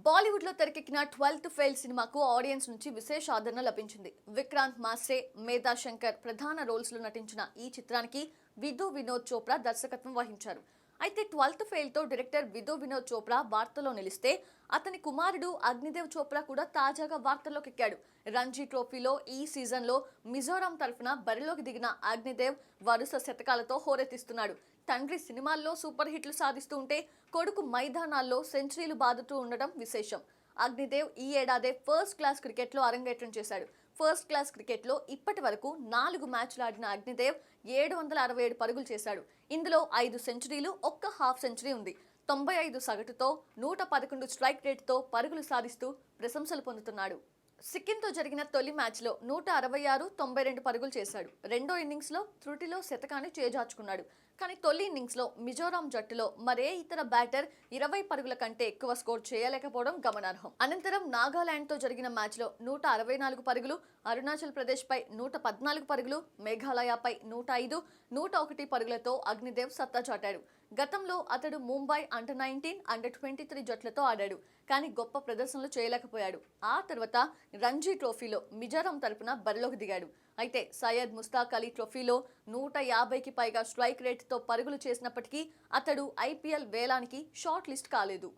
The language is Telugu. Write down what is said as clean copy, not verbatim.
బాలీవుడ్ లో తెరకెక్కిన 12th ఫెయిల్ సినిమాకు ఆడియన్స్ నుంచి విశేష ఆదరణ లభించింది. విక్రాంత్ మాస్రే, మేధా శంకర్ ప్రధాన రోల్స్ లో నటించిన ఈ చిత్రానికి విధు వినోద్ చోప్రా దర్శకత్వం వహించారు. అయితే 12th ఫెయిల్ తో డైరెక్టర్ విధు వినోద్ చోప్రా వార్తల్లో నిలిస్తే అతని కుమారుడు అగ్నిదేవ్ చోప్రా కూడా తాజాగా వార్తల్లోకి ఎక్కాడు. రంజీ ట్రోఫీలో ఈ సీజన్ లో మిజోరాం తరఫున బరిలోకి దిగిన అగ్నిదేవ్ వరుస శతకాలతో హోరెత్తిస్తున్నాడు. తండ్రి సినిమాల్లో సూపర్ హిట్లు సాధిస్తూ ఉంటే కొడుకు మైదానాల్లో సెంచరీలు బాదుతూ ఉండడం విశేషం. అగ్నిదేవ్ ఈ ఏడాదే ఫస్ట్ క్లాస్ క్రికెట్లో అరంగేట్రం చేశాడు. ఫస్ట్ క్లాస్ క్రికెట్లో ఇప్పటి వరకు 4 మ్యాచ్లు ఆడిన అగ్నిదేవ్ 767 పరుగులు చేశాడు. ఇందులో 5 సెంచరీలు, ఒక్క హాఫ్ సెంచరీ ఉంది. 95 సగటుతో 111 స్ట్రైక్ రేటుతో పరుగులు సాధిస్తూ ప్రశంసలు పొందుతున్నాడు. సిక్కింతో జరిగిన తొలి మ్యాచ్లో 166, 92 పరుగులు చేశాడు. రెండో ఇన్నింగ్స్లో త్రుటిలో శతకాన్ని చేజార్చుకున్నాడు. కానీ తొలి ఇన్నింగ్స్లో మిజోరాం జట్టులో మరే ఇతర బ్యాటర్ 20 పరుగుల కంటే ఎక్కువ స్కోర్ చేయలేకపోవడం గమనార్హం. అనంతరం నాగాలాండ్తో జరిగిన మ్యాచ్లో 164 పరుగులు, అరుణాచల్ ప్రదేశ్పై 114 పరుగులు, మేఘాలయపై 105, 101 పరుగులతో అగ్నిదేవ్ సత్తా చాటాడు. గతంలో అతడు ముంబై అండర్-19, అండర్-23 జట్లతో ఆడాడు. కానీ గొప్ప ప్రదర్శనలు చేయలేకపోయాడు. ఆ తర్వాత రంజీ ట్రోఫీలో మిజోరాం తరపున బరిలోకి దిగాడు. అయితే సయ్యద్ ముస్తాక్ అలీ ట్రోఫీలో 150కి పైగా స్ట్రైక్ రేటుతో పరుగులు చేసినప్పటికీ అతడు ఐపీఎల్ వేలానికి షార్ట్ లిస్ట్ కాలేదు.